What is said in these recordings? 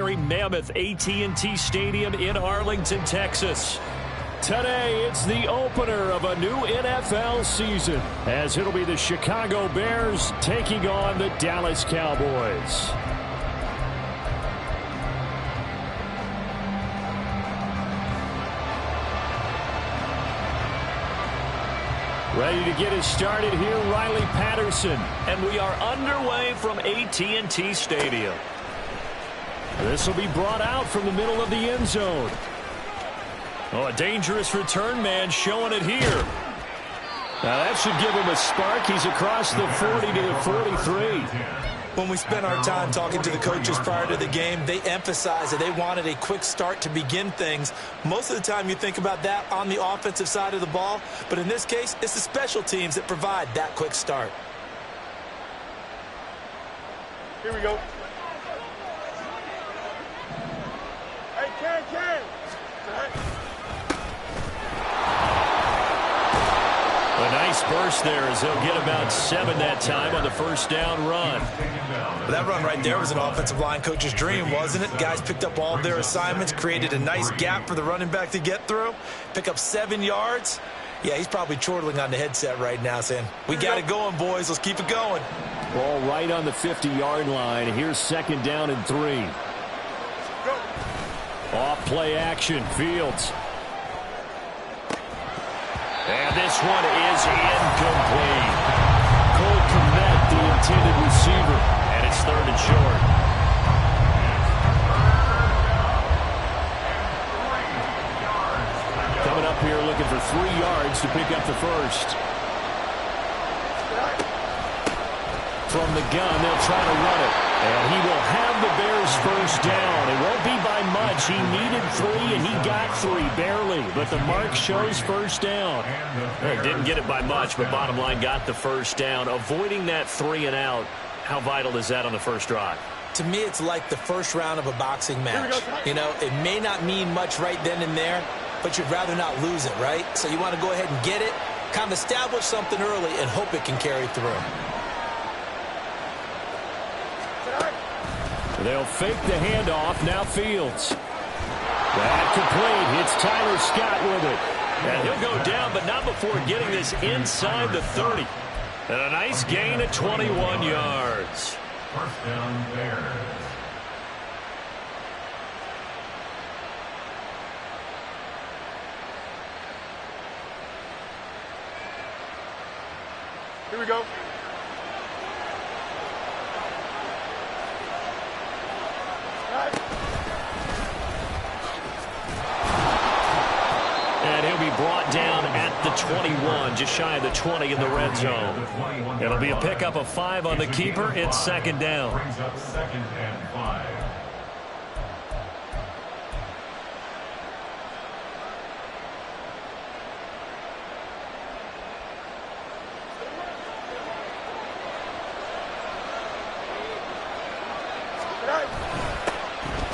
Mammoth AT&T Stadium in Arlington, Texas. Today, it's the opener of a new NFL season, as it'll be the Chicago Bears taking on the Dallas Cowboys. Ready to get us started here, Riley Patterson. And we are underway from AT&T Stadium. This will be brought out from the middle of the end zone. Oh, a dangerous return man showing it here. Now that should give him a spark. He's across the 40 to the 43. When we spent our time talking to the coaches prior to the game, they emphasized that they wanted a quick start to begin things. Most of the time you think about that on the offensive side of the ball, but in this case, it's the special teams that provide that quick start. Here we go. A nice burst there as they'll get about 7 that time on the first down run. That run right there was an offensive line coach's dream, wasn't it? Guys picked up all of their assignments, created a nice gap for the running back to get through, pick up 7 yards. Yeah, he's probably chortling on the headset right now saying, we got it going, boys. Let's keep it going. Ball right on the 50-yard line. Here's 2nd down and 3. Off play action, Fields. And this one is incomplete. Cole Kmet, the intended receiver, and it's 3rd and short. Coming up here looking for 3 yards to pick up the first. From the gun, they'll try to run it. And he will have the Bears first down. It won't be by much. He needed 3, and he got 3, barely. But the mark shows first down. Well, didn't get it by much, but bottom line, got the first down. Avoiding that 3 and out, how vital is that on the first drive? To me, it's like the first round of a boxing match. You know, it may not mean much right then and there, but you'd rather not lose it, right? So you want to go ahead and get it, kind of establish something early, and hope it can carry through. They'll fake the handoff. Now Fields. That complete. It's Tyler Scott with it. And he'll go down, but not before getting this inside the 30. And a nice gain of 21 yards. First down, Bears. Here we go. And he'll be brought down at the 21, just shy of the 20 in the red zone. It'll be a pickup of 5 on the keeper. It's 2nd down. Brings up 2nd and 5.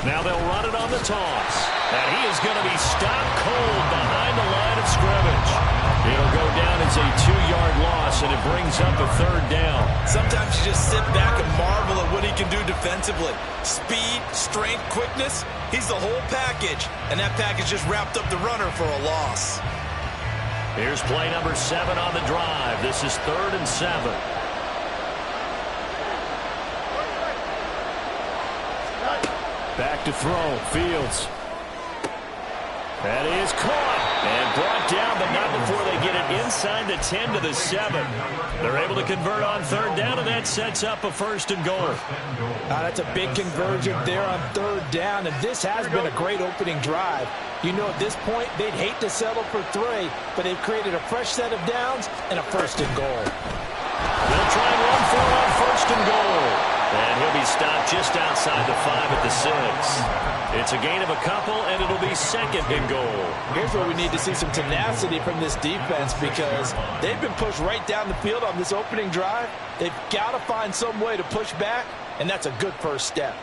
Now they'll run it on the toss. And he is going to be stopped cold behind the line of scrimmage. It'll go down as a 2-yard loss, and it brings up a 3rd down. Sometimes you just sit back and marvel at what he can do defensively. Speed, strength, quickness, he's the whole package. And that package just wrapped up the runner for a loss. Here's play number 7 on the drive. This is 3rd and 7. Back to throw. Fields. That is caught and brought down, but not before they get it inside the 10 to the 7. They're able to convert on 3rd down, and that sets up a 1st and goal. That's a big conversion there on 3rd down, and this has been a great opening drive. You know, at this point, they'd hate to settle for 3, but they've created a fresh set of downs and a 1st and goal. They'll try and run for it on 1st and goal. And he'll be stopped just outside the 5 at the 6. It's a gain of a couple, and it'll be 2nd and goal. Here's where we need to see some tenacity from this defense, because they've been pushed right down the field on this opening drive. They've got to find some way to push back, and that's a good first step.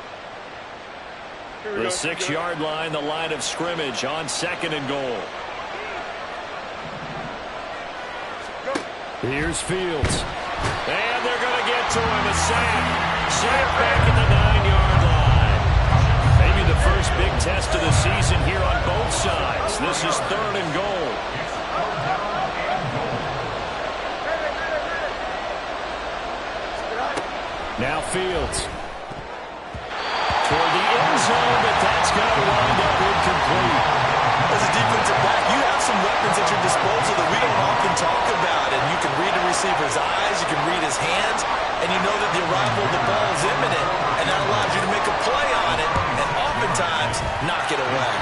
The 6-yard line, the line of scrimmage on 2nd and goal. Here's Fields. And they're going to get to him. A sack. Sack back at the 9-yard line. Maybe test of the season here on both sides. This is 3rd and goal. Now Fields. Toward the end zone, but that's going to wind up incomplete. As a defensive back, you have some weapons at your disposal that we don't often talk about. And you can read a receiver's eyes, you can read his hands, and you know that the arrival of the ball is imminent. And that allows you to make a play on it, and oftentimes knock it away.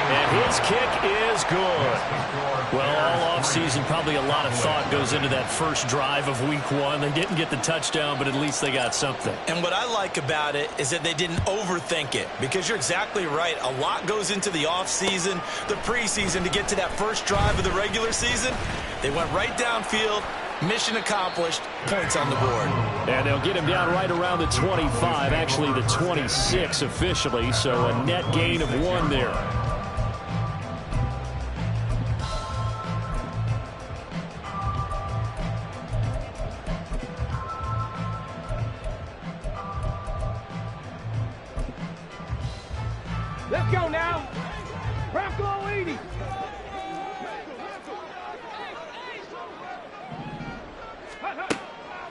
And his kick is good. Well, all offseason, probably a lot of thought goes into that first drive of week 1. They didn't get the touchdown, but at least they got something. And what I like about it is that they didn't overthink it, because you're exactly right. A lot goes into the offseason, the preseason, to get to that first drive of the regular season. They went right downfield. Mission accomplished. Points on the board. And they'll get him down right around the 25, actually the 26 officially, so a net gain of 1 there. Let's go now. Bronco 80.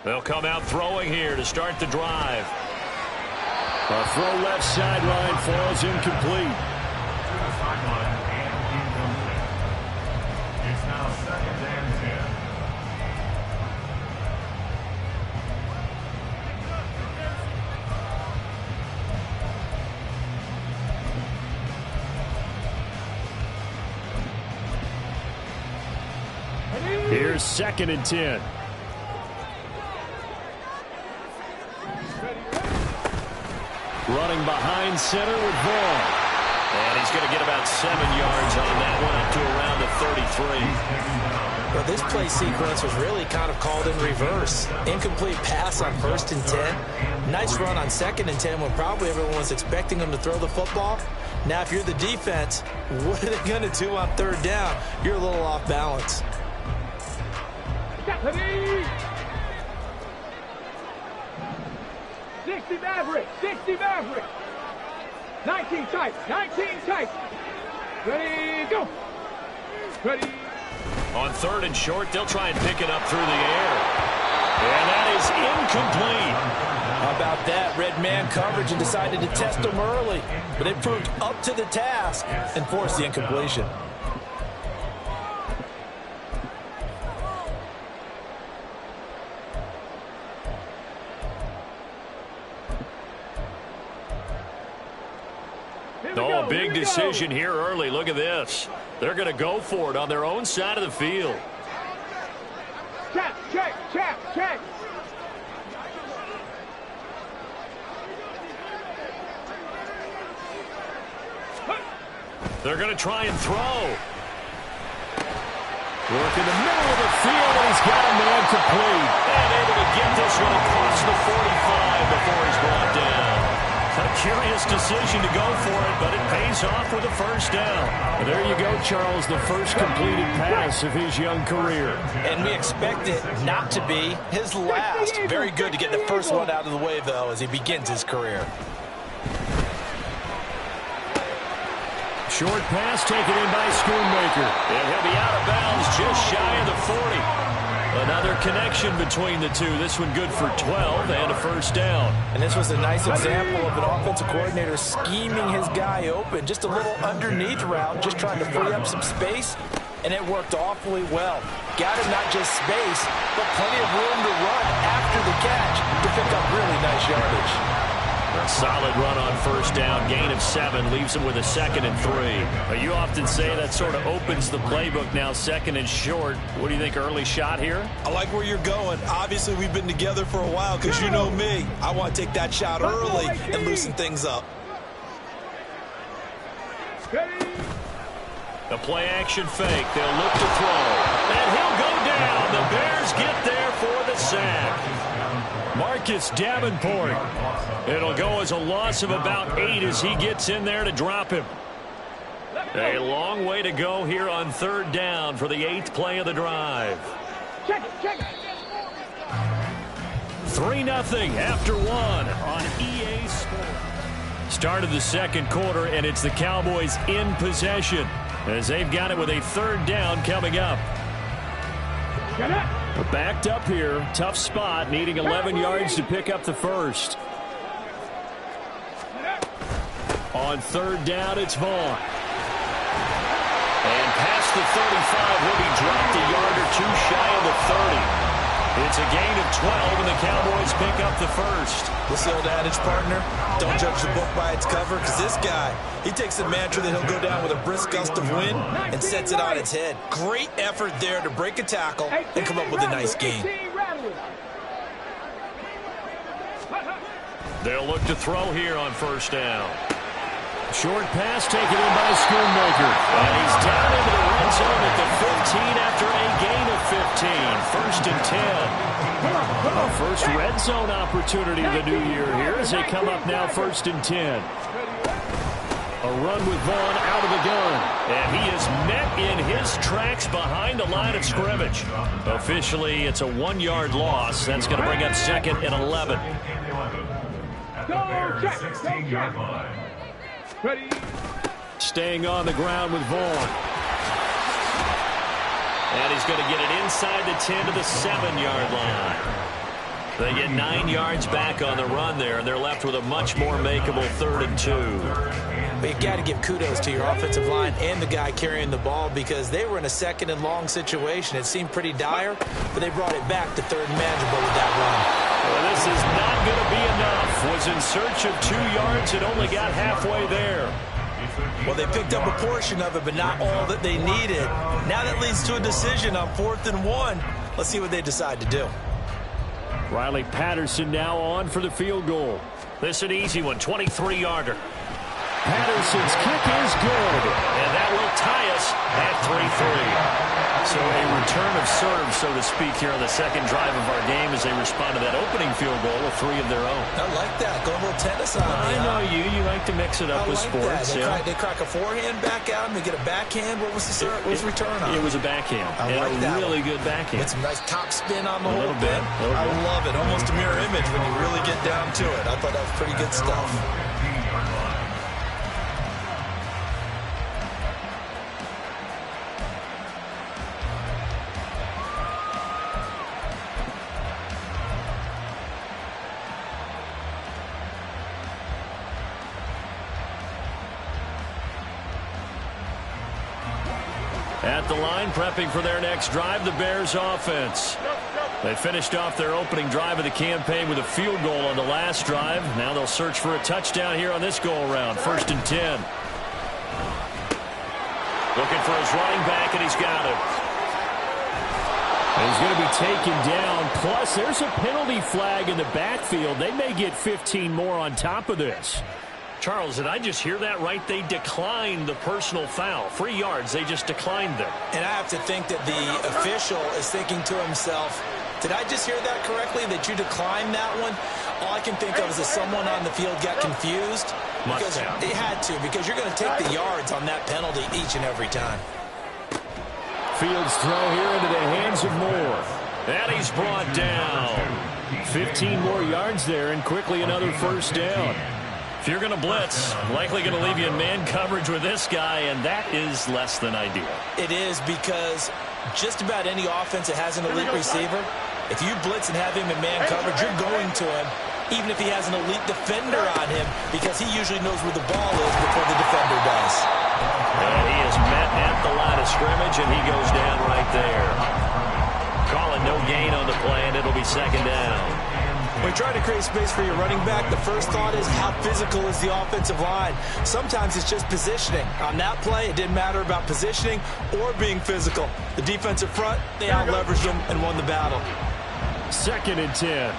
They'll come out throwing here to start the drive. A throw left sideline falls incomplete. Sideline and incomplete. It's now 2nd and 10. Here's 2nd and 10. Running behind center with Vaughn. And he's going to get about 7 yards on that one, up to around the 33. Well, this play sequence was really kind of called in reverse. Incomplete pass on 1st and 10. Nice run on 2nd and 10 when probably everyone was expecting them to throw the football. Now, if you're the defense, what are they going to do on 3rd down? You're a little off balance. 60 Maverick, 60 Maverick. 19 tight, 19 tight. Ready, go. Ready. On 3rd and short, they'll try and pick it up through the air. And that is incomplete. How about that? Red man coverage and decided to test them early. But it proved up to the task and forced the incompletion. Oh, big decision here early. Look at this. They're going to go for it on their own side of the field. Check, check, check, check. They're going to try and throw. Work in the middle of the field, and he's got a man complete. And able to get this one across the 45 before he's brought down. A curious decision to go for it, but it pays off with a 1st down. There you go, Charles, the first completed pass of his young career. And we expect it not to be his last. Very good to get the first one out of the way, though, as he begins his career. Short pass taken in by Schoonmaker. And he'll be out of bounds just shy of the 40. Another connection between the two. This one good for 12 and a 1st down. And this was a nice example of an offensive coordinator scheming his guy open. Just a little underneath route, just trying to free up some space, and it worked awfully well. Got him not just space, but plenty of room to run after the catch to pick up really nice yardage. A solid run on 1st down, gain of 7, leaves him with a 2nd and 3. You often say that sort of opens the playbook now, 2nd and short. What do you think, early shot here? I like where you're going. Obviously, we've been together for a while because you know me. I want to take that shot early and loosen things up. The play action fake. They'll look to throw. And he'll go down. The Bears get there for the sack. Marcus Davenport. It'll go as a loss of about 8 as he gets in there to drop him. A long way to go here on 3rd down for the 8th play of the drive. Check it, check it. 3-0 after 1 on EA Sports. Start of the second quarter, and it's the Cowboys in possession as they've got it with a third down coming up. Backed up here. Tough spot, needing 11 yards to pick up the first. On third down, it's Vaughn. And past the 35, will be dropped a yard or two shy of the 30. It's a gain of 12, and the Cowboys pick up the first. What's the old adage, partner? Don't judge the book by its cover, because this guy, he takes the mantra that he'll go down with a brisk gust of wind and sets it on its head. Great effort there to break a tackle and come up with a nice gain. They'll look to throw here on first down. Short pass taken in by Schoonmaker. And he's down into the red zone at the 15 after a gain of 15. First and 10. First red zone opportunity of the new year here as they come up now first and 10. A run with Vaughn out of the gun. And he is met in his tracks behind the line of scrimmage. Officially, it's a 1-yard loss. That's going to bring up second and 11. At the Bears' 16-yard line. Ready. Staying on the ground with Vaughn. And he's going to get it inside the 10 to the 7-yard line. They get 9 yards back on the run there, and they're left with a much more makeable 3rd and 2. But you got to give kudos to your offensive line and the guy carrying the ball, because they were in a 2nd and long situation. It seemed pretty dire, but they brought it back to 3rd and manageable with that run. Well, this is not going to be enough. Was in search of 2 yards and only got halfway there. Well, they picked up a portion of it, but not all that they needed. Now that leads to a decision on 4th and 1. Let's see what they decide to do. Riley Patterson now on for the field goal. This an easy one, 23-yarder. Patterson's kick is good, and that will tie us at 3-3. So a return of serve, so to speak, here on the second drive of our game as they respond to that opening field goal with 3 of their own. I like that. Go a little tennis on me. I know you. You like to mix it up with sports. They crack a forehand back out and they get a backhand. What was the return on? It was a backhand. I like that. Really good backhand. With some nice top spin on the whole bit. I love it. Almost a mirror image when you really get down to it. I thought that was pretty good stuff. At the line, prepping for their next drive, the Bears offense. They finished off their opening drive of the campaign with a field goal on the last drive. Now they'll search for a touchdown here on this go-around. 1st and 10. Looking for his running back, and he's got it. And he's going to be taken down. Plus, there's a penalty flag in the backfield. They may get 15 more on top of this. Charles, did I just hear that right? They declined the personal foul. 3 yards, they just declined them. And I have to think that the official is thinking to himself, did I just hear that correctly, that you declined that one? All I can think of is that someone on the field got confused. Because they had to, because you're going to take the yards on that penalty each and every time. Fields throw here into the hands of Moore. And he's brought down. 15 more yards there, and quickly another first down. If you're going to blitz, likely going to leave you in man coverage with this guy, and that is less than ideal. It is, because just about any offense that has an elite receiver, if you blitz and have him in man coverage, you're going to him, even if he has an elite defender on him, because he usually knows where the ball is before the defender does. And he is met at the line of scrimmage, and he goes down right there. Calling no gain on the play, and it'll be 2nd down. When you try to create space for your running back, the first thought is how physical is the offensive line. Sometimes it's just positioning. On that play, it didn't matter about positioning or being physical. The defensive front, they out-leveraged them and won the battle. 2nd and 10.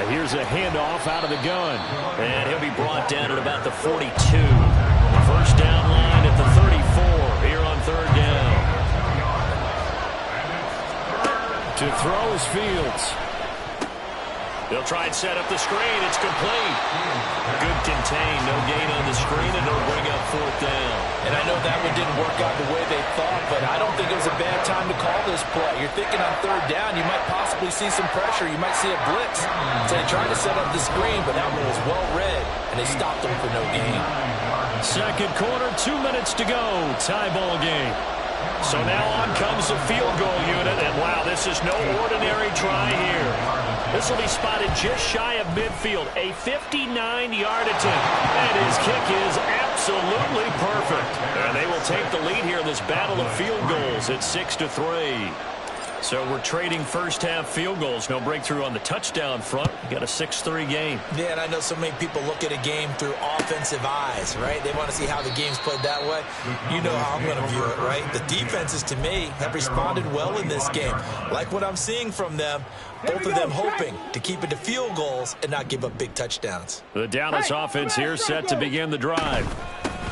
Here's a handoff out of the gun. And he'll be brought down at about the 42. First down line at the 34 here on 3rd down. To throw is Fields. They'll try and set up the screen. It's complete. Good contain. No gain on the screen, and it'll bring up fourth down. And I know that one didn't work out the way they thought, but I don't think it was a bad time to call this play. You're thinking on third down, you might possibly see some pressure. You might see a blitz. So they tried to set up the screen, but that one was well read, and they stopped them for no gain. Second quarter, 2 minutes to go. Tie ball game. So now on comes the field goal unit, and wow, this is no ordinary try here. This will be spotted just shy of midfield, a 59-yard attempt, and his kick is absolutely perfect. And they will take the lead here in this battle of field goals at 6-3. So we're trading first-half field goals. No breakthrough on the touchdown front. We got a 6-3 game. Yeah, and I know so many people look at a game through offensive eyes, right? They want to see how the game's played that way. You know how I'm going to view it, right? The defenses, to me, have responded well in this game. Like what I'm seeing from them, both of them hoping to keep it to field goals and not give up big touchdowns. The Dallas offense here set to begin the drive.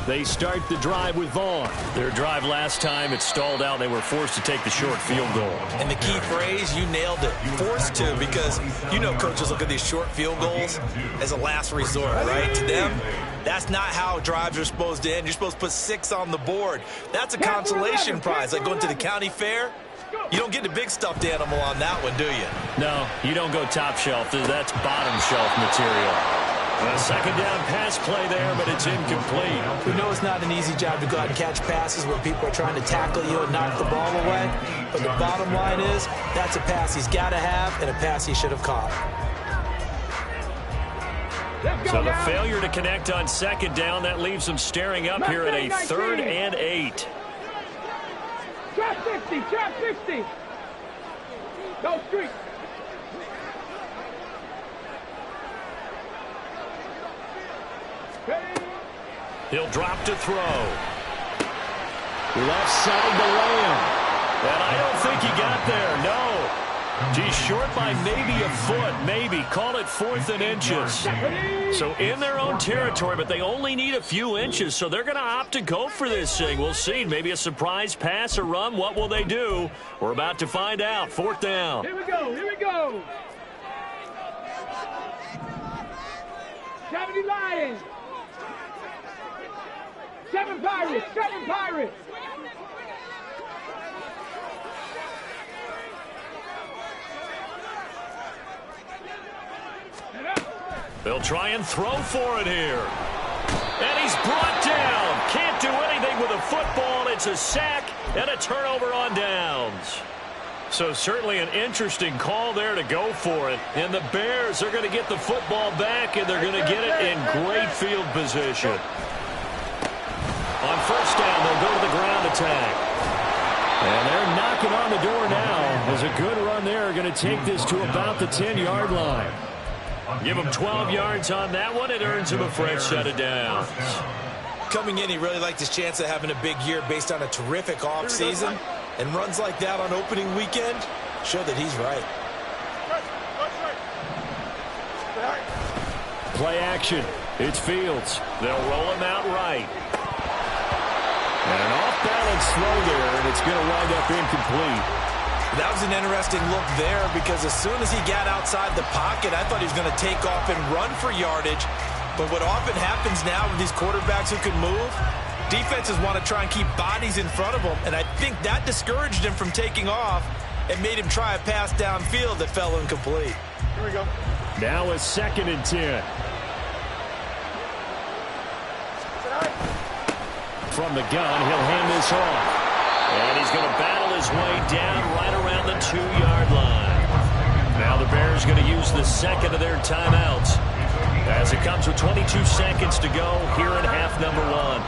They start the drive with Vaughn. Their drive last time, it stalled out. They were forced to take the short field goal. And the key phrase, you nailed it. Forced to, because you know coaches look at these short field goals as a last resort, right? To them, that's not how drives are supposed to end. You're supposed to put 6 on the board. That's a consolation prize, like going to the county fair. You don't get the big stuffed animal on that one, do you? No, you don't go top shelf. That's bottom shelf material. A second down pass play there, but it's incomplete. We know it's not an easy job to go out and catch passes when people are trying to tackle you and knock the ball away. But the bottom line is, that's a pass he's got to have and a pass he should have caught. So the failure to connect on second down, that leaves them staring up here at a 3rd and 8. Trap 60, trap 60. Go street. He'll drop to throw. Left side to Lamb. And I don't think he got there, no. He's short by maybe a foot, maybe. Call it 4th and inches. So in their own territory, but they only need a few inches, so they're going to opt to go for this thing. We'll see. Maybe a surprise pass or run. What will they do? We're about to find out. 4th down. Here we go, here we go. 70 Lions. 7 Pirates, 7 Pirates. They'll try and throw for it here. And he's brought down. Can't do anything with a football. It's a sack and a turnover on downs. So certainly an interesting call there to go for it. And the Bears are going to get the football back, and they're going to get it in great field position. On first down, they'll go to the ground attack. And they're knocking on the door now. As a good run there, going to take this to about the 10-yard line. Give him 12 yards on that one. It earns him a fresh set of downs. Coming in, he really liked his chance of having a big year based on a terrific offseason. And runs like that on opening weekend show that he's right. Play action. It's Fields. They'll roll him out right. And an off-balance throw there, and it's going to wind up incomplete. That was an interesting look there because as soon as he got outside the pocket, I thought he was going to take off and run for yardage. But what often happens now with these quarterbacks who can move, defenses want to try and keep bodies in front of them, and I think that discouraged him from taking off and made him try a pass downfield that fell incomplete. Here we go. Now a 2nd and 10. From the gun, he'll hand this off. And he's going to battle his way down right around the 2-yard line. Now the Bears going to use the second of their timeouts as it comes with 22 seconds to go here in half number 1.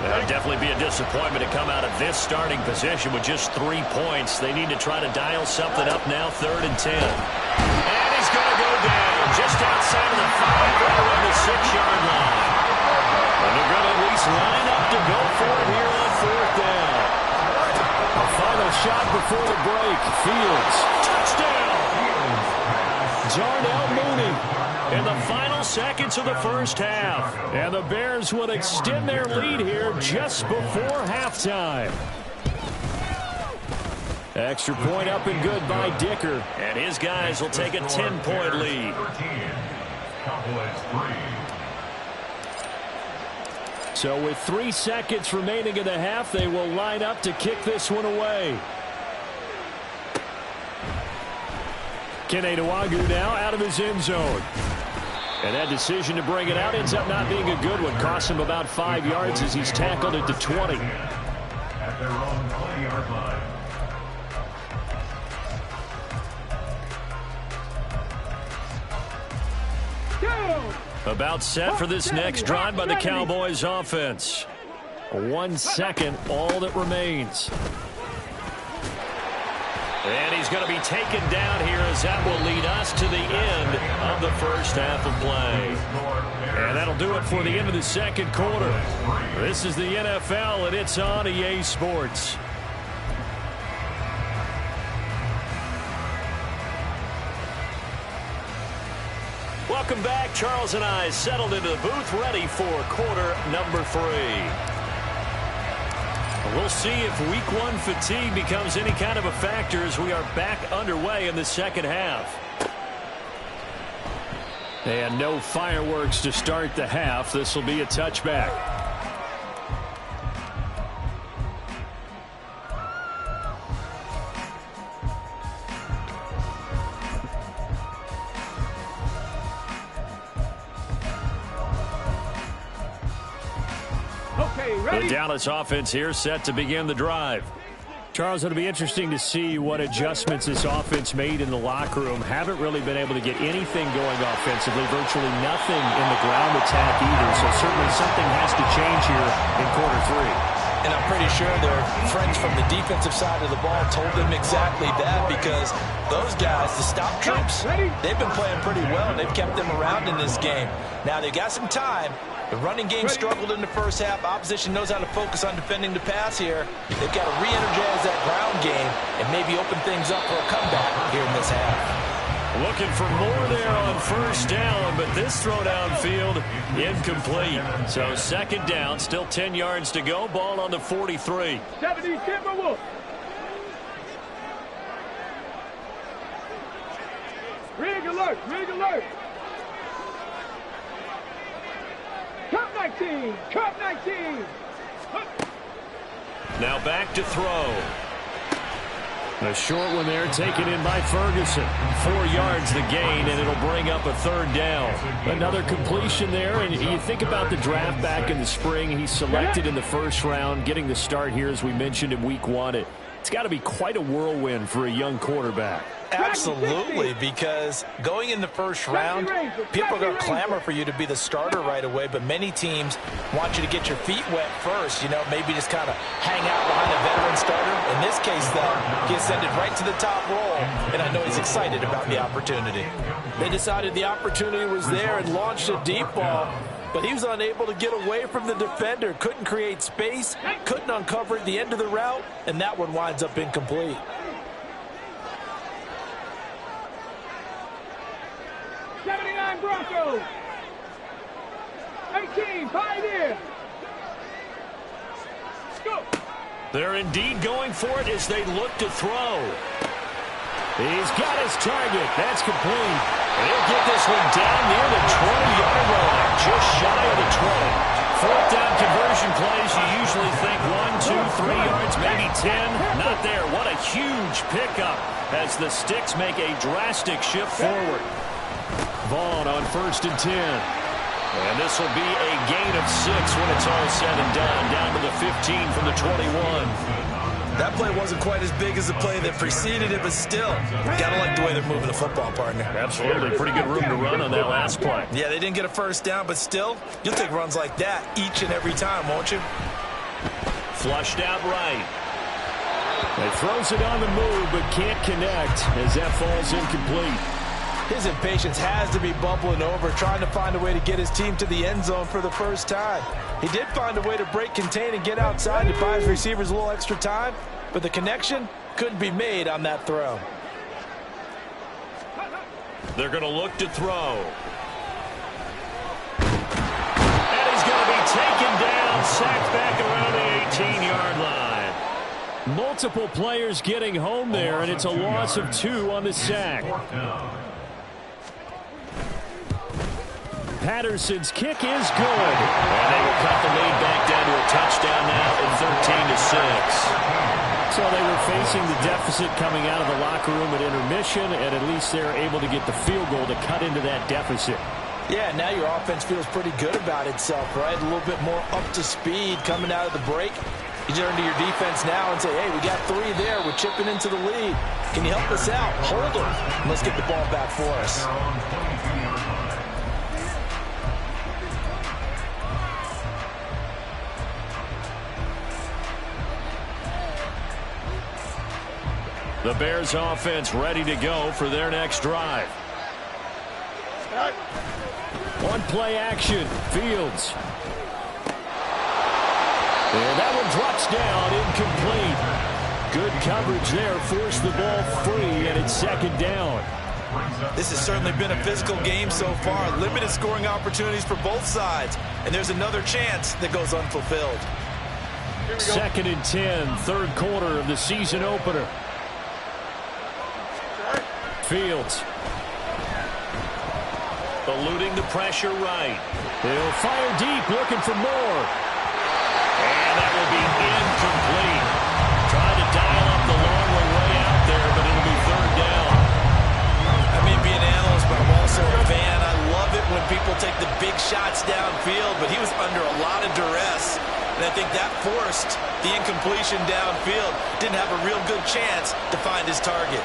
That'll definitely be a disappointment to come out of this starting position with just 3 points. They need to try to dial something up now, 3rd and 10. And he's going to go down just outside of the 5, right around the 6-yard line. And they're going to at least line up to go for it here on 4th down. A final shot before the break. Fields, touchdown. Darnell Mooney in the final seconds of the first half. And the Bears would extend their lead here just before halftime. Extra point up and good by Dicker. And his guys will take a 10-point lead. Cowboys 3. So with 3 seconds remaining in the half, they will line up to kick this one away. Kene Nwagu now out of his end zone. And that decision to bring it out ends up not being a good one. Costs him about 5 yards as he's tackled at the 20. At their own 20-yard line. About set for this next drive by the Cowboys offense. 1 second, all that remains. And he's going to be taken down here as that will lead us to the end of the first half of play. And that'll do it for the end of the second quarter. This is the NFL, and it's on EA Sports. Welcome back. Charles and I settled into the booth, ready for quarter number 3. We'll see if week 1 fatigue becomes any kind of a factor as we are back underway in the second half. And no fireworks to start the half. This will be a touchback. The Dallas offense here set to begin the drive. Charles, it'll be interesting to see what adjustments this offense made in the locker room. Haven't really been able to get anything going offensively, virtually nothing in the ground attack either. So certainly something has to change here in quarter 3. And I'm pretty sure their friends from the defensive side of the ball told them exactly that, because those guys, the stop troops, they've been playing pretty well, and they've kept them around in this game. Now, they've got some time. The running game struggled in the first half. Opposition knows how to focus on defending the pass here. They've got to re-energize that ground game and maybe open things up for a comeback here in this half. Looking for more there on first down, but this throw downfield incomplete. So second down, still 10 yards to go. Ball on the 43. 70 Timberwolves. Rig alert, rig alert. Cup 19, Cup 19. Now back to throw. A short one there taken in by Ferguson. 4 yards the gain, and it'll bring up a third down. Another completion there, and you think about the draft back in the spring. He's selected in the first round, getting the start here, as we mentioned, in week 1. It's got to be quite a whirlwind for a young quarterback. Absolutely, because going in the first round, people are going to clamor for you to be the starter right away, but many teams want you to get your feet wet first, you know, maybe just kind of hang out behind a veteran starter. In this case, though, he ascended right to the top role, and I know he's excited about the opportunity. They decided the opportunity was there and launched a deep ball, but he was unable to get away from the defender, couldn't create space, couldn't uncover at the end of the route, and that one winds up incomplete. 79 Broncos. 18 Pioneer. Go. They're indeed going for it as they look to throw. He's got his target. That's complete. He'll get this one down near the 20-yard line, just shy of the 20. Fourth down conversion plays, you usually think 1, 2, 3 yards, maybe 10. Not there. What a huge pickup as the Sticks make a drastic shift forward. Vaughn on 1st and 10. And this will be a gain of 6 when it's all said and done, down to the 15 from the 21. That play wasn't quite as big as the play that preceded it, but still, gotta like the way they're moving the football, partner. Absolutely. Pretty good room to run on that last play. Yeah, they didn't get a first down, but still, you'll take runs like that each and every time, won't you? Flushed out right. He throws it on the move, but can't connect as that falls incomplete. His impatience has to be bubbling over, trying to find a way to get his team to the end zone for the first time. He did find a way to break, contain, and get outside to buy his receivers a little extra time, but the connection couldn't be made on that throw. They're going to look to throw. taken down, sacked back around the 18-yard line. Multiple players getting home there, and it's a loss of 2 on the sack. Patterson's kick is good. And they will cut the lead back down to a touchdown now at 13-6. So they were facing the deficit coming out of the locker room at intermission, and at least they're able to get the field goal to cut into that deficit. Yeah, now your offense feels pretty good about itself, right? A little bit more up to speed coming out of the break. You turn to your defense now and say, hey, we got 3 there. We're chipping into the lead. Can you help us out? Hold them. Let's get the ball back for us. The Bears offense ready to go for their next drive. On play action, Fields. And that one drops down, incomplete. Good coverage there, forced the ball free, and it's second down. This has certainly been a physical game so far. Limited scoring opportunities for both sides. And there's another chance that goes unfulfilled. Second and 10, third quarter of the season opener. Fields. Eluding the pressure right. He'll fire deep, looking for more. And that will be incomplete. Trying to dial up the long one way out there, but it'll be third down. I may be an analyst, but I'm also a fan. I love it when people take the big shots downfield, but he was under a lot of duress. And I think that forced the incompletion downfield. Didn't have a real good chance to find his target.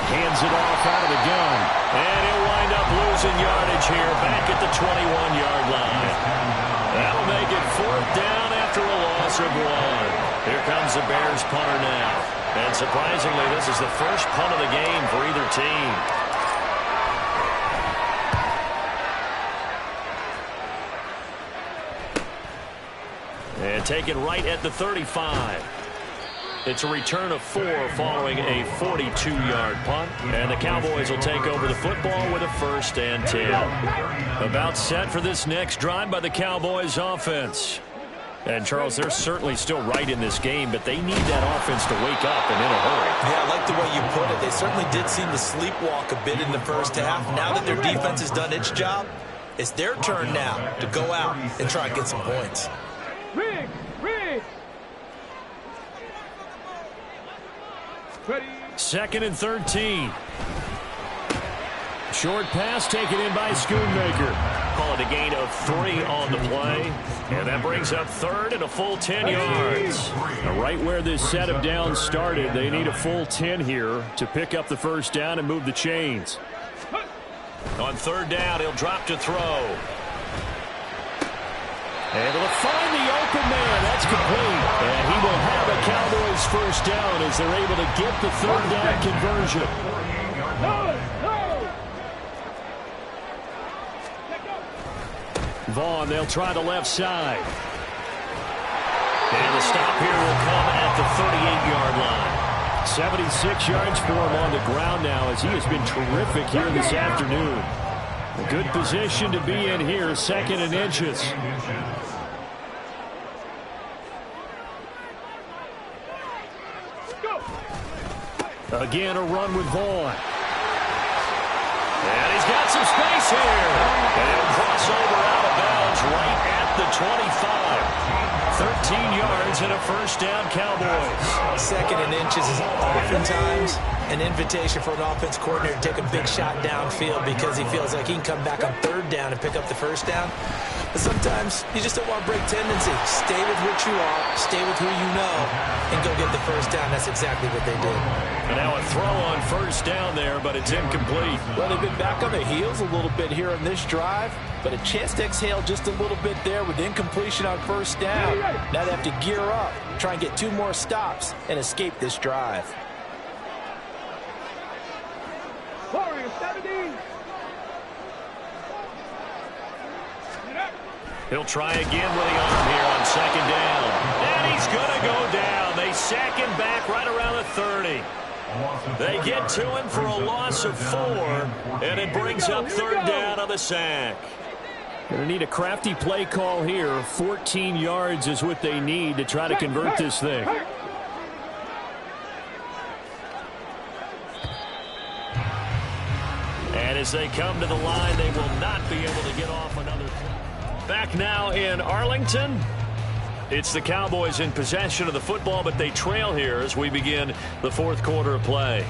Hands it off out of the gun. And he'll wind up losing yardage here back at the 21-yard line. That'll make it fourth down after a loss of 1. Here comes the Bears punter now. And surprisingly, this is the first punt of the game for either team. And taken right at the 35. It's a return of 4 following a 42-yard punt. And the Cowboys will take over the football with a 1st and 10. About set for this next drive by the Cowboys offense. And, Charles, they're certainly still right in this game, but they need that offense to wake up and in a hurry. Yeah, I like the way you put it. They certainly did seem to sleepwalk a bit in the first half. Now that their defense has done its job, it's their turn now to go out and try and get some points. Rig! Ready. 2nd and 13. Short pass taken in by Schoonmaker. Call it a gain of 3 on the play. And that brings up 3rd and a full 10 yards. Now, right where this set of downs started, they need a full 10 here to pick up the first down and move the chains. On 3rd down, he'll drop to throw. And he'll find the open man. That's complete. And he will have a Cowboys first down as they're able to get the 3rd down conversion. Vaughn, they'll try the left side. And the stop here will come at the 38-yard line. 76 yards for him on the ground now as he has been terrific here this afternoon. A good position to be in here, 2nd and inches. Again, a run with Vaughn. And he's got some space here. And he'll cross over out of bounds right at the 25. 13 yards and a first down, Cowboys. 2nd and inches is oftentimes an invitation for an offense coordinator to take a big shot downfield because he feels like he can come back on 3rd down and pick up the first down. But sometimes you just don't want to break tendency. Stay with what you are, stay with who you know, and go get the first down. That's exactly what they did. And now a throw on 1st down there, but it's incomplete. Well, they've been back on the heels a little bit here on this drive, but a chance to exhale just a little bit there with incompletion on 1st down. Now they have to gear up, try and get 2 more stops, and escape this drive. He'll try again with the arm here on 2nd down. And he's going to go down. They sack him back right around the 30. They get to him for a loss of 4, and it brings up 3rd down on the sack. Going to need a crafty play call here. 14 yards is what they need to try to convert this thing. And as they come to the line, they will not be able to get off another play. Back now in Arlington. It's the Cowboys in possession of the football, but they trail here as we begin the fourth quarter of play.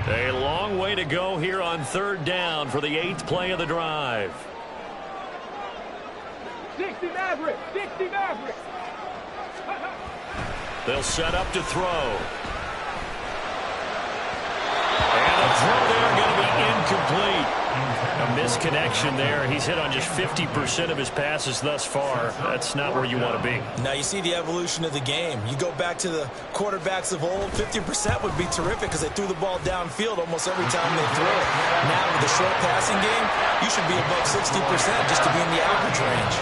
A long way to go here on third down for the 8th play of the drive. 60 Maverick, 60 Maverick. They'll set up to throw. And the throw there going to be incomplete. A misconnection there. He's hit on just 50% of his passes thus far. That's not where you want to be. Now you see the evolution of the game. You go back to the quarterbacks of old, 50% would be terrific because they threw the ball downfield almost every time they threw it. Now with the short passing game, you should be above 60% just to be in the average range.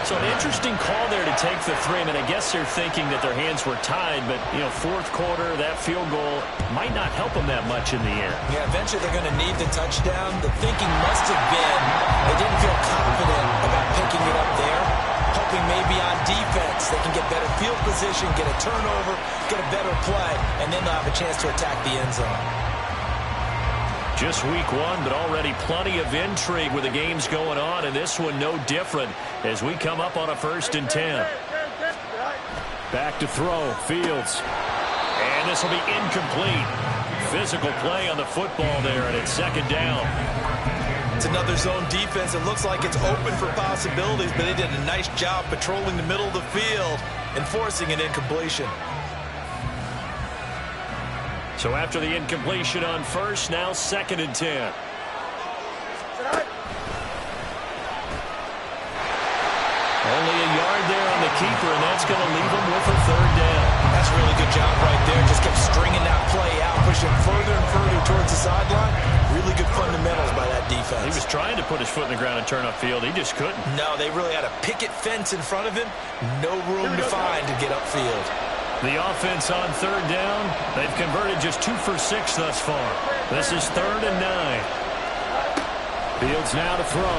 So an interesting call there to take the 3. I mean, I guess they're thinking that their hands were tied, but, you know, fourth quarter, that field goal might not help them that much in the end. Yeah, eventually they're going to need the touchdown. The thinking must have been they didn't feel confident about picking it up there, hoping maybe on defense they can get better field position, get a turnover, get a better play, and then they'll have a chance to attack the end zone. Just week 1, but already plenty of intrigue with the games going on, and this one no different as we come up on a 1st and 10. Back to throw, Fields. And this will be incomplete. Physical play on the football there, and it's 2nd down. It's another zone defense. It looks like it's open for possibilities, but they did a nice job patrolling the middle of the field and forcing an incompletion. So after the incompletion on 1st, now 2nd and 10. Only a yard there on the keeper, and that's going to leave him with a 3rd down. That's a really good job right there. Just kept stringing that play out, pushing further and further towards the sideline. Really good fundamentals by that defense. He was trying to put his foot in the ground and turn upfield. He just couldn't. No, they really had a picket fence in front of him. No room to find to get upfield. The offense on 3rd down, they've converted just 2 for 6 thus far. This is 3rd and 9. Fields now to throw.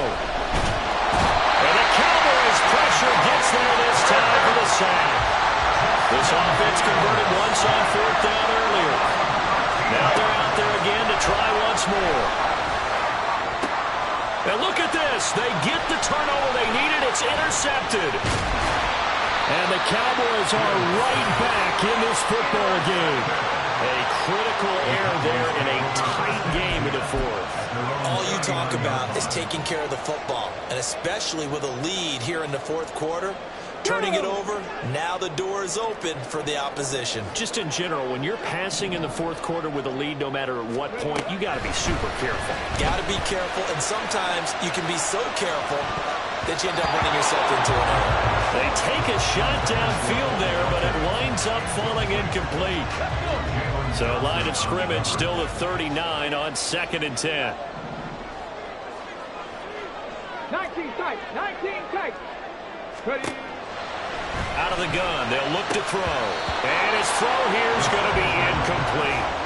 And the Cowboys pressure gets there this time for the sack. This offense converted once on 4th down earlier. Now they're out there again to try once more. And look at this. They get the turnover they needed. It's intercepted. And the Cowboys are right back in this football game. A critical error there in a tight game in the 4th. All you talk about is taking care of the football, and especially with a lead here in the 4th quarter. Turning it over, now the door is open for the opposition. Just in general, when you're passing in the 4th quarter with a lead, no matter at what point, you got to be super careful. Got to be careful, and sometimes you can be so careful that you end up running yourself into an error. They take a shot downfield there, but it winds up falling incomplete. So line of scrimmage still at 39 on 2nd and 10. 19 tight, 19 tight. Ready. Out of the gun, they'll look to throw. And his throw here is going to be incomplete.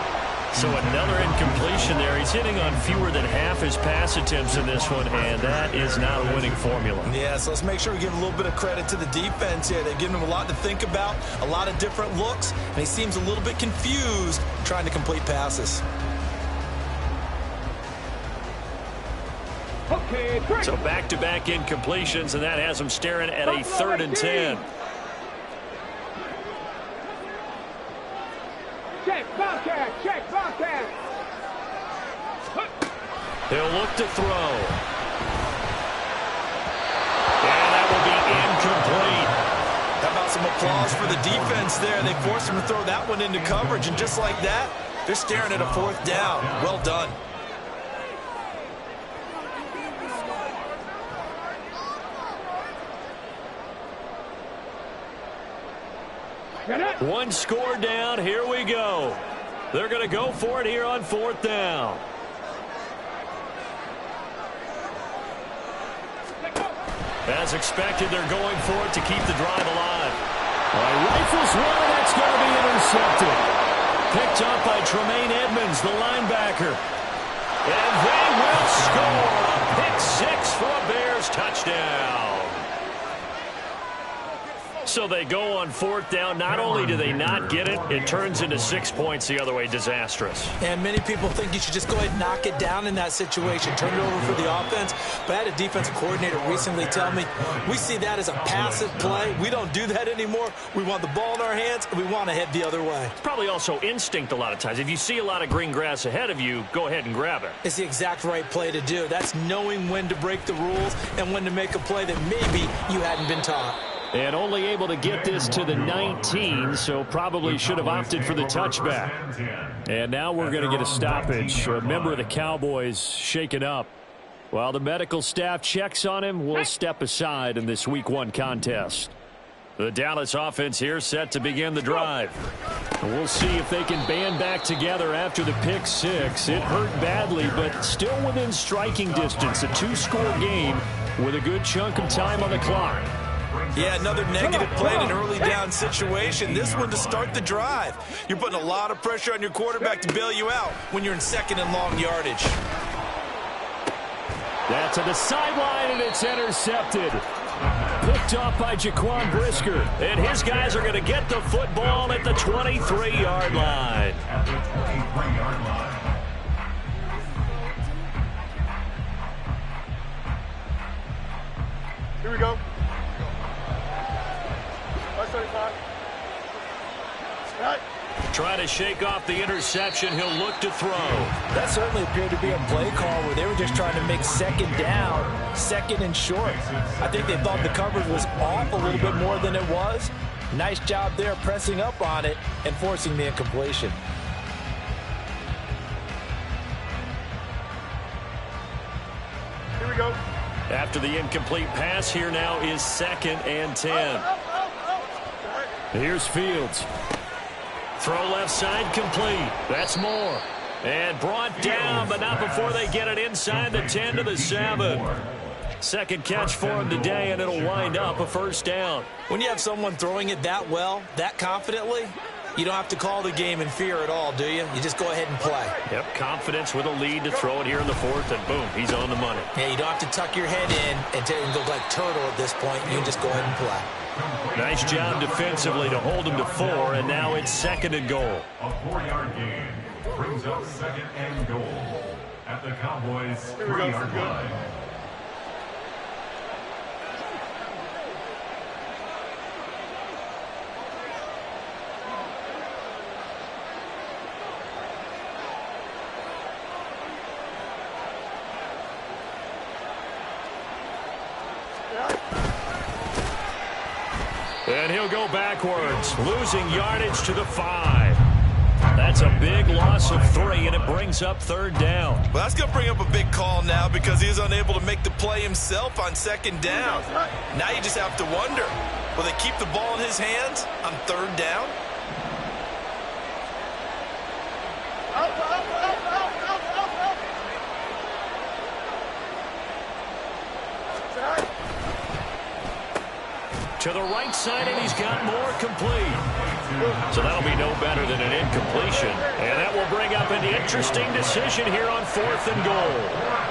So another incompletion there. He's hitting on fewer than half his pass attempts in this one, and that is not a winning formula. Yeah, so let's make sure we give a little bit of credit to the defense here. They've given him a lot to think about, a lot of different looks, and he seems a little bit confused trying to complete passes. Okay, so back-to-back incompletions, and that has him staring at a 3rd and 10. Check, Bobcat, check, Bobcat. He'll look to throw. And that will be incomplete. How about some applause for the defense there? They forced him to throw that one into coverage, and just like that, they're staring at a 4th down. Well done. One score down. Here we go. They're going to go for it here on 4th down. As expected, they're going for it to keep the drive alive. Rifles one, and that's going to be intercepted. Picked up by Tremaine Edmonds, the linebacker. And they will score a pick six for a Bears touchdown. So they go on fourth down. Not only do they not get it, it turns into 6 points the other way. Disastrous. And many people think you should just go ahead and knock it down in that situation. Turn it over for the offense. But I had a defensive coordinator recently tell me, we see that as a passive play. We don't do that anymore. We want the ball in our hands, and we want to head the other way. It's probably also instinct a lot of times. If you see a lot of green grass ahead of you, go ahead and grab it. It's the exact right play to do. That's knowing when to break the rules and when to make a play that maybe you hadn't been taught. And only able to get this to the 19, so probably should have opted for the touchback. And now we're going to get a stoppage. A member of the Cowboys shaken up. While the medical staff checks on him, we'll step aside in this Week 1 contest. The Dallas offense here set to begin the drive. We'll see if they can band back together after the pick six. It hurt badly, but still within striking distance. A 2-score game with a good chunk of time on the clock. Yeah, another negative play in an early down situation. This one to start the drive. You're putting a lot of pressure on your quarterback to bail you out when you're in second and long yardage. That's to the sideline, and it's intercepted. Picked off by Jaquan Brisker. And his guys are going to get the football at the 23-yard line. At the 23-yard line. Here we go. 35. Right. Trying to shake off the interception. He'll look to throw. That certainly appeared to be a play call where they were just trying to make second down, second and short. I think they thought the coverage was off a little bit more than it was. Nice job there pressing up on it and forcing the incompletion. Here we go. After the incomplete pass, here now is 2nd and 10. Here's Fields. Throw left side complete. That's Moore. And brought down, but not before they get it inside the 10 to the 7. Second catch for him today, and it'll wind up a first down. When you have someone throwing it that well, that confidently, you don't have to call the game in fear at all, do you? You just go ahead and play. Yep, confidence with a lead to throw it here in the 4th, and boom, he's on the money. Yeah, you don't have to tuck your head in and go like turtle at this point. You can just go ahead and play. Nice job defensively to hold him to 4, and now it's 2nd and goal. A 4-yard gain brings up 2nd and goal at the Cowboys 3-yard line. And he'll go backwards, losing yardage to the 5. That's a big loss of 3, and it brings up 3rd down. Well, that's going to bring up a big call now because he was unable to make the play himself on 2nd down. Now you just have to wonder, will they keep the ball in his hands on 3rd down? To the right side, and he's got Moore complete. So that'll be no better than an incompletion. And that will bring up an interesting decision here on 4th and goal.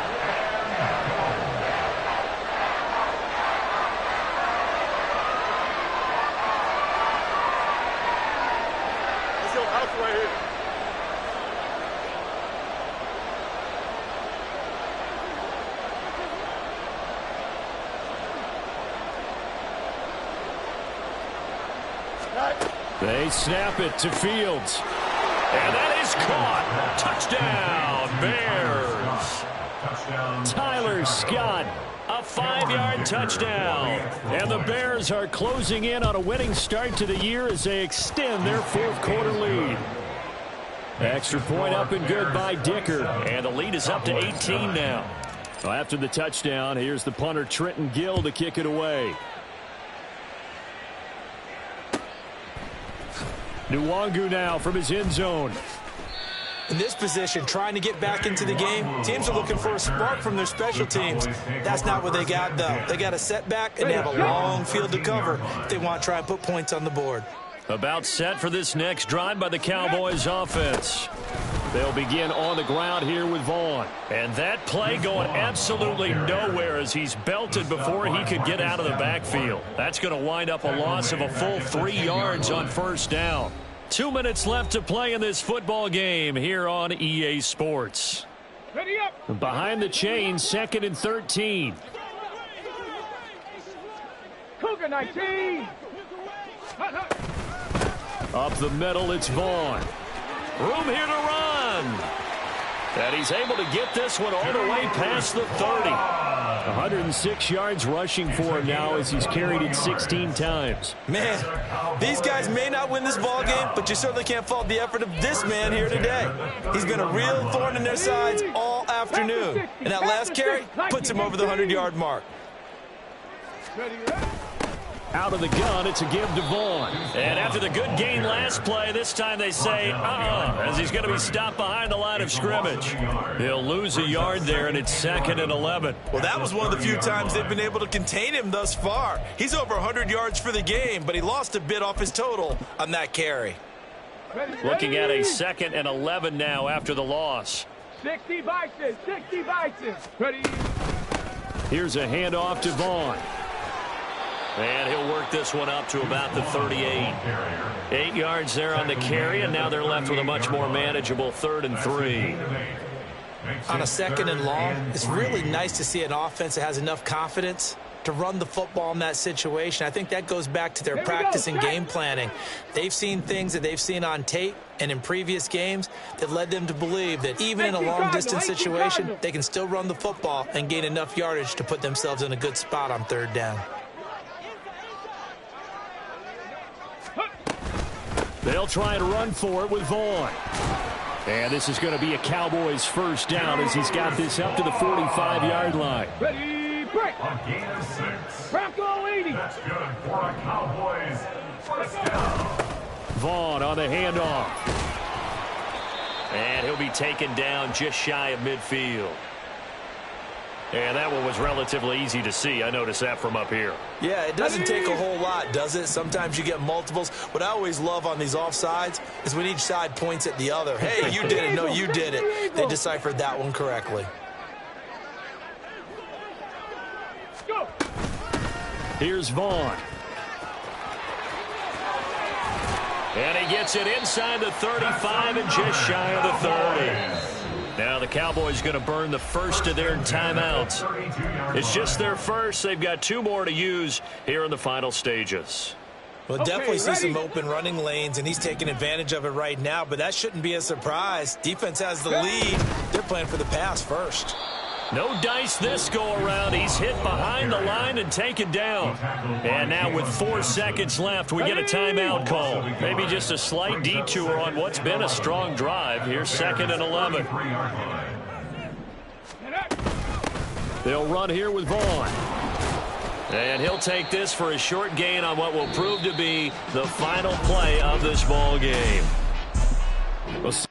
They snap it to Fields. And that is caught. Touchdown, Bears. Tyler Scott, a 5-yard touchdown. And the Bears are closing in on a winning start to the year as they extend their 4th quarter lead. Extra point up and good by Dicker. And the lead is up to 18 now. Well, after the touchdown, here's the punter Trenton Gill to kick it away. Nwangu now from his end zone. In this position, trying to get back into the game, teams are looking for a spark from their special teams. That's not what they got, though. They got a setback, and they have a long field to cover if they want to try and put points on the board. About set for this next drive by the Cowboys offense. They'll begin on the ground here with Vaughn. And that play going absolutely nowhere as he's belted before he could get out of the backfield. That's going to wind up a loss of a full 3 yards on first down. 2 minutes left to play in this football game here on EA Sports. Ready up. Behind the chains, 2nd and 13. Cougar 19. Hut, hut. Up the middle, it's Vaughn. Room here to run. And he's able to get this one all the way past the 30. 106 yards rushing for him now as he's carried it 16 times. Man, these guys may not win this ball game, but you certainly can't fault the effort of this man here today. He's been a real thorn in their sides all afternoon. And that last carry puts him over the 100-yard mark. Ready, ready. Out of the gun, it's a give to Vaughn. And after the good gain last play, this time they say, as he's going to be stopped behind the line of scrimmage. He'll lose a yard there, and it's 2nd and 11. Well, that was one of the few times they've been able to contain him thus far. He's over 100 yards for the game, but he lost a bit off his total on that carry. Looking at a 2nd and 11 now after the loss. 60 Bison, 60 Bison. Ready. Here's a handoff to Vaughn. And he'll work this one up to about the 38. 8 yards there on the carry, and now they're left with a much more manageable 3rd and 3. On a 2nd and long, it's really nice to see an offense that has enough confidence to run the football in that situation. I think that goes back to their practice and game planning. They've seen things that they've seen on tape and in previous games that led them to believe that even in a long-distance situation, they can still run the football and gain enough yardage to put themselves in a good spot on 3rd down. They'll try and run for it with Vaughn. And this is going to be a Cowboys first down as he's got this up to the 45-yard line. Ready, break. A gain of 6. Bronco 80. That's good for a Cowboys first down. Vaughn on the handoff. And he'll be taken down just shy of midfield. And that one was relatively easy to see. I noticed that from up here. Yeah, it doesn't take a whole lot, does it? Sometimes you get multiples. What I always love on these offsides is when each side points at the other. Hey, you did it. No, you did it. They deciphered that one correctly. Go. Here's Vaughn. And he gets it inside the 35 and just shy of the 30. Now the Cowboys going to burn the first of their timeouts. It's just their first. They've got 2 more to use here in the final stages. Well, definitely see some open running lanes, and he's taking advantage of it right now, but that shouldn't be a surprise. Defense has the lead. They're playing for the pass first. No dice this go-around. He's hit behind the line and taken down. And now with 4 seconds left, we get a timeout call. Maybe just a slight detour on what's been a strong drive. Here's 2nd and 11. They'll run here with Vaughn. And he'll take this for a short gain on what will prove to be the final play of this ball game. We'll see.